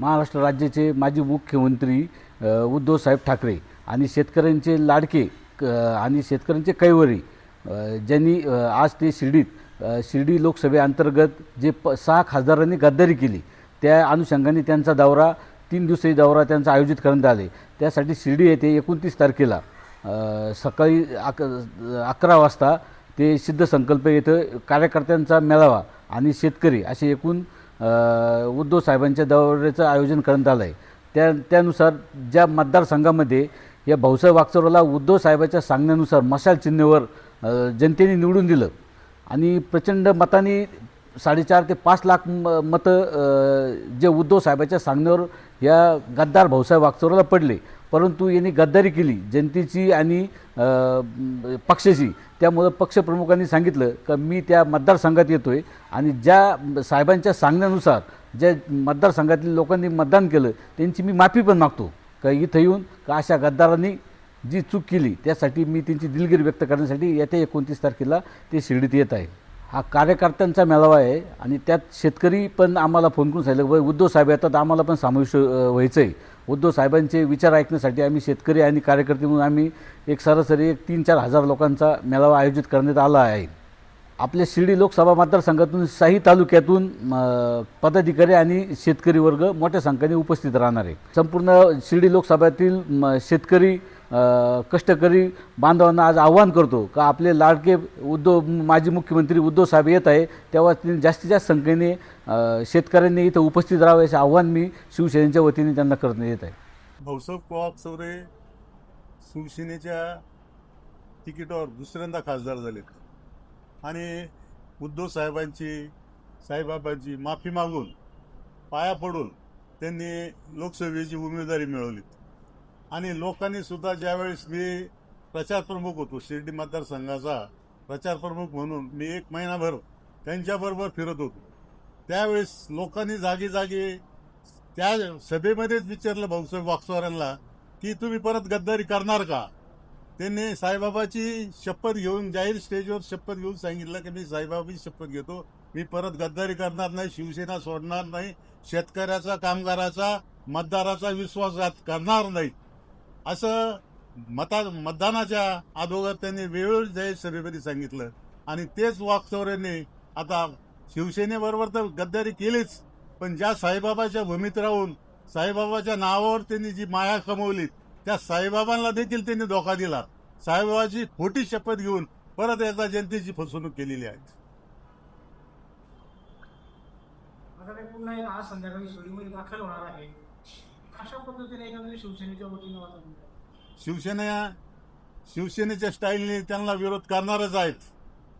महाराष्ट्र राज्याचे माजी मुख्यमंत्री उद्धवसाहेब ठाकरे आणि शेतकऱ्यांचे लाडके आणि शेतकऱ्यांचे कैवारी ज्यांनी आज ते शिर्डी लोकसभेअंतर्गत जे 6 खासदारांनी गद्दारी केली त्या अनुषंगाने त्यांचा दौरा 3 दिवसीय दौरा त्यांचा आयोजित करण्यात आले। त्यासाठी शिर्डी येथे 29 तारखेला सकाळी 11 वाजता ते सिद्धसंकल्प येथे कार्यकर्त्यांचा मेळावा आणि शेतकरी असे एकूण उद्धव साहेबांच्या दौऱ्याचं आयोजन करण्यात आलं आहे। त्यानुसार ज्या मतदारसंघामध्ये या भाऊसाहेब वागचौरला उद्धव साहेबांच्या सांगण्यानुसार मशाल चिन्हावर जनतेने निवडून दिलं आणि प्रचंड मताने 4.5 ते 5 लाख मतं जे उद्धव साहेबांच्या सांगण्यावर या गद्दार भाऊसाहेब वागचौरला पडले, परंतु यांनी गद्दारी केली जनतेची आणि पक्षाची। त्यामुळे पक्षप्रमुखांनी सांगितलं की मी त्या मतदारसंघात येतोय आणि ज्या साहेबांच्या सांगण्यानुसार ज्या मतदारसंघातील लोकांनी मतदान केलं त्यांची मी माफी पण मागतो का इथं येऊन का अशा गद्दारांनी जी चूक केली त्यासाठी मी त्यांची दिलगिरी व्यक्त करण्यासाठी येत्या 29 तारखेला ते शिर्डीत येत आहे। हा कार्यकर्त्यांचा मेळावा आहे आणि त्यात शेतकरी पण आम्हाला फोन करून सांगितलं उद्धव साहेब येतात आम्हाला पण समावेश व्हायचं आहे। उद्धव साहेबांचे विचार ऐकण्यासाठी आम्ही शेतकरी आणि कार्यकर्ते म्हणून आम्ही सरासरी 3-4 हजार लोकांचा मेळावा आयोजित करण्यात आला आहे। आपल्या शिर्डी लोकसभा मतदारसंघातून 6 तालुक्यातून पदाधिकारी आणि शेतकरी वर्ग मोठ्या संख्येने उपस्थित राहणार आहे। संपूर्ण शिर्डी लोकसभेतील शेतकरी कष्टकरी बांधवांना आज आवाहन करतो का आपले लाडके माजी मुख्यमंत्री उद्धव साहेब येत आहे तेव्हा जास्तीत जास्त संख्येने शेतकऱ्यांनी इथं उपस्थित राहावे असे आवाहन मी शिवसेनेच्या वतीने त्यांना करण्यात येत आहे। भाऊसाहेब वागचौरे शिवसेनेच्या तिकीटावर दुसऱ्यांदा खासदार झालेत आणि उद्धव साहेबांची माफी मागून पाया पडून त्यांनी लोकसभेची उमेदवारी मिळवली आणि लोकांनी सुद्धा ज्यावेळेस मी प्रचार प्रमुख होतो शिर्डी मतदारसंघाचा प्रचार प्रमुख म्हणून मी 1 महिनाभर त्यांच्याबरोबर फिरत होतो त्यावेळेस लोकांनी जागी त्या सभेमध्येच विचारलं भाऊसाहेब वागचौऱ्यांना की तुम्ही परत गद्दारी करणार का। त्यांनी साईबाबाची शपथ घेऊन जाहीर स्टेजवर शपथ घेऊन सांगितलं की मी साईबाबाची शपथ घेतो, मी परत गद्दारी करणार नाही, शिवसेना सोडणार नाही, शेतकऱ्याचा कामगाराचा मतदाराचा विश्वासघात करणार नाही असं मतदानाच्या अगोदर त्यांनी वेळोवेळी जाहीर सभेमध्ये सांगितलं। आणि तेच वागचौऱ्यांनी आता शिवसेनेबरोबर तर गद्दारी केलीच, पण ज्या साईबाबाच्या भूमीत राहून साईबाबाच्या नावावर त्यांनी जी माया कमवली त्या साईबाबांना देखील त्यांनी धोका दिला। साईबाबाची खोटी शपथ घेऊन परत एकदा जनतेची फसवणूक केलेली आहे। पुन्हा आज संध्याकाळी शिर्डीमध्ये दाखल होणार आहे, अशा पद्धतीने एखाद्या शिवसेनेच्या वतीने शिवसेनेच्या स्टाईलने त्यांना विरोध करणारच आहेत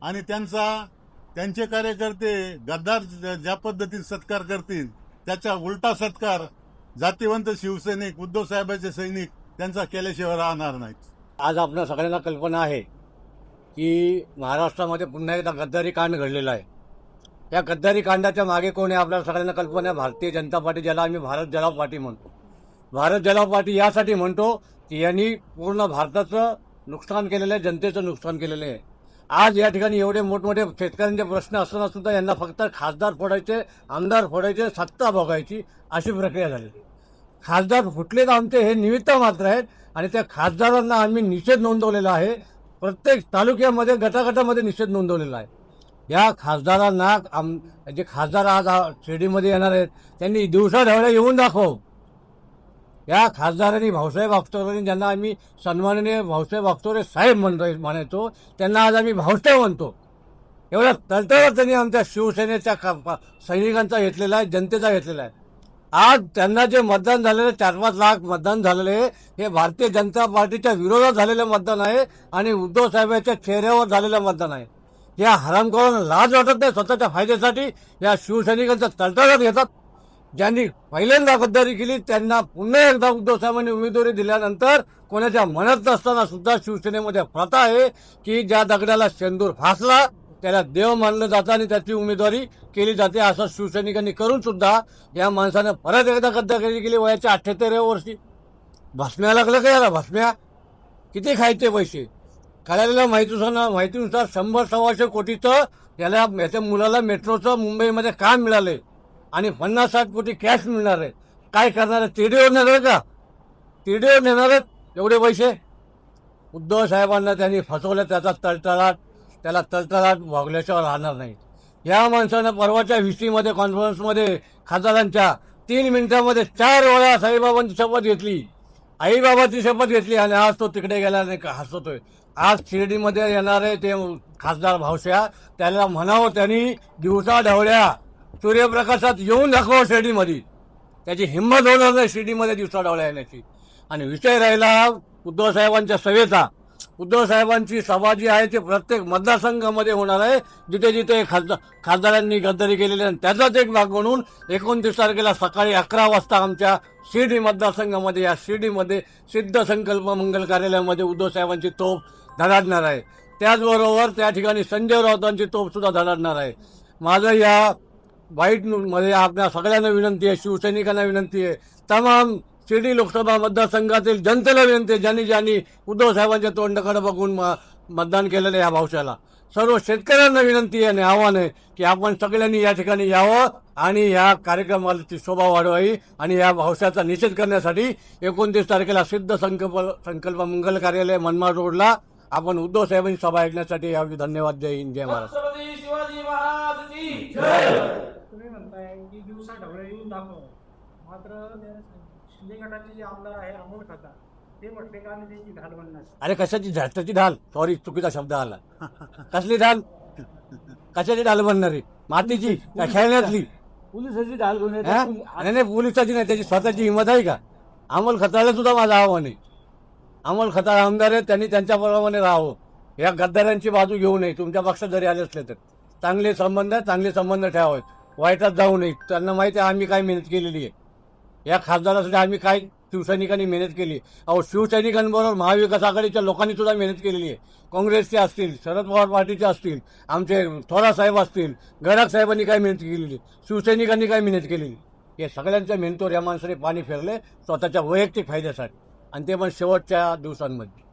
आणि त्यांचे कार्यकर्ते गद्दार ज्या पद्धतीने सत्कार करतील त्याचा उलटा सत्कार जातीवंत शिवसैनिक उद्धव साहेबांचे सैनिक त्यांचा केल्याशिवाय राहणार नाहीत। आज आपल्या सगळ्यांना कल्पना आहे की महाराष्ट्रामध्ये पुन्हा एकदा गद्दारी कांड घडलेला आहे। या गद्दारी कांडाच्या मागे कोण आहे आपल्याला सगळ्यांना कल्पना आहे, भारतीय जनता पार्टी, ज्याला आम्ही भारत जलाव पार्टी म्हणतो। भारत जलाव पार्टी यासाठी म्हणतो की यांनी पूर्ण भारताचं नुकसान केलेलं आहे, जनतेचं नुकसान केलेलं आहे। आज या ठिकाणी एवढे मोठमोठे शेतकऱ्यांचे प्रश्न असताना सुद्धा यांना फक्त खासदार फोडायचे, आमदार फोडायचे, सत्ता भोगायची अशी प्रक्रिया झाली। खासदार फुटले तर आमचे हे निमित्त मात्र आहेत आणि त्या खासदारांना आम्ही निषेध नोंदवलेला आहे, प्रत्येक तालुक्यामध्ये गटागटामध्ये निषेध नोंदवलेला आहे। या खासदारांना जे खासदार आज शिर्डीमध्ये येणार आहेत त्यांनी दिवसाढवळ्या येऊन दाखव। या खासदारांनी भाऊसाहेब वागचौरे ज्यांना आम्ही सन्माननीय भाऊसाहेब वागचौरे साहेब म्हणायचो त्यांना आज आम्ही भाऊसाहेब म्हणतो। एवढा तळतळाट त्यांनी आमच्या शिवसेनेच्या सैनिकांचा घेतलेला आहे, जनतेचा घेतलेला आहे। आज त्यांना जे मतदान झालेलं 4-5 लाख मतदान झालेले हे भारतीय जनता पार्टीच्या विरोधात झालेलं मतदान आहे आणि उद्धव साहेबांच्या चेहऱ्यावर झालेलं मतदान आहे। या हरामखोरांना लाज वाटत नाही, स्वतःच्या फायद्यासाठी या शिवसैनिकांचा तळतळाट घेतात। ज्यांनी पहिल्यांदा गद्दारी केली त्यांना पुन्हा एकदा उद्धव साहेबांनी उमेदवारी दिल्यानंतर कोणाच्या मनात नसताना सुद्धा शिवसेनेमध्ये प्रथा आहे की ज्या दगडाला शेंदूर फासला त्याला देव मानलं जातं आणि त्याची उमेदवारी केली जाते। असं शिवसैनिकांनी करून सुद्धा या माणसानं परत एकदा गद्दारी केली वयाच्या 78व्या वर्षी। भस्म्या लागलं का याला, भस्म्या किती खायचे पैसे कळालेल्या माहितीनुसार 100-125 कोटीचं याच्या मुलाला मेट्रोचं मुंबईमध्ये काम मिळाले आणि 50-60 कोटी कॅश मिळणार आहे। काय करणार आहे? तिरडीवर नेणार का? तिरडीवर नेणार आहेत एवढे पैसे? उद्धव साहेबांना त्यांनी फसवलं, त्याला तळतळाट भोगल्याशिवाय राहणार नाही. या माणसानं परवाच्या व्हीसीमध्ये कॉन्फरन्समध्ये खासदारांच्या 3 मिनिटांमध्ये 4 वेळा साईबाबांची शपथ घेतली, आईबाबाची शपथ घेतली, आणि आज तो तिकडे गेला नाही का हसतोय. आज शिर्डीमध्ये येणारे ते खासदार भावश्या, त्याला म्हणावं त्यांनी दिवसा ढवळ्या सूर्यप्रकाशात येऊन दाखवा शिर्डीमध्ये. त्याची हिंमत होणार नाही शिर्डीमध्ये दिवसा ढवळ्या येण्याची. आणि विषय राहिला उद्धव साहेबांच्या सभेचा. उद्धव साहेबांची सभा जी आहे ती प्रत्येक मतदारसंघामध्ये होणार आहे, जिथे जिथे खासदारांनी गद्दारी केलेली आहे. त्याचाच एक भाग म्हणून 29 तारखेला सकाळी 11 वाजता आमच्या शिर्डी मतदारसंघामध्ये, या शिर्डीमध्ये सिद्ध संकल्प मंगल कार्यालयामध्ये उद्धव साहेबांची तोफ धडाडणार आहे. त्याचबरोबर त्या ठिकाणी संजय राऊतांची तोफ सुद्धा धडाडणार आहे. माझं या बाईटमध्ये आपल्या सगळ्यांना विनंती आहे, शिवसैनिकांना विनंती आहे, तमाम शिर्डी लोकसभा मतदारसंघातील जनतेला विनंती आहे, ज्यांनी उद्धव साहेबांच्या तोंडाकडे बघून मतदान केलेलं या भावशाला, सर्व शेतकऱ्यांना विनंती आहे आणि आव्हान आहे की आपण सगळ्यांनी या ठिकाणी यावं आणि या कार्यक्रमाची शोभा वाढवावी. आणि या भावशाचा निषेध करण्यासाठी 29 तारखेला सिद्ध संकल्प मंगल कार्यालय मनमाड रोडला आपण उद्धव साहेबांची सभा ऐकण्यासाठी यावी. धन्यवाद. जय हिंद, जय महाराष्ट्र. छत्रपती शिवाजी महाराज की जय. तुम्ही म्हणताय की दिवसा ढवळे येऊन दाखव, मात्र शिंदे गटाचे जे आमदार आहे अमोल खताळ ते म्हटले का आम्ही त्याची ढाल बनणार. अरे कशाची त्याची ढाल? सॉरी, चुकीचा शब्द आला. कसली ढाल? कशाची ढाल बनणारी? मातीची का खेळण्यातली? पोलिसाची ढाल घेऊन येतात. हा? नाही, पोलिसाची नाही, त्याची स्वतःची हिंमत आहे का? अमोल खताळला सुद्धा माझं आव्हान आहे. अमोल खताळ आमदार आहेत, त्यांनी त्यांच्याप्रमाणे राहावं. या गद्दारांची बाजू घेऊ नये. तुमच्या पक्षात जरी आले असले तर चांगले संबंध ठेवावेत, वाईटात जाऊ नये. त्यांना माहिती आहे आम्ही काय मेहनत केलेली आहे. या खासदारासाठी आम्ही काय शिवसैनिकांनी मेहनत केली. अहो, शिवसैनिकांबरोबर महाविकास आघाडीच्या लोकांनी सुद्धा मेहनत केलेली आहे. काँग्रेसचे असतील, शरद पवार पार्टीचे असतील, आमचे थोरात साहेब असतील, गडाख साहेबांनी काय मेहनत केलेली, शिवसैनिकांनी काय मेहनत केलेली. हे सगळ्यांच्या मेहनतीवर या माणसाने पाणी फेरले स्वतःच्या वैयक्तिक फायद्यासाठी, आणि ते पण शेवटच्या दिवसांमध्ये.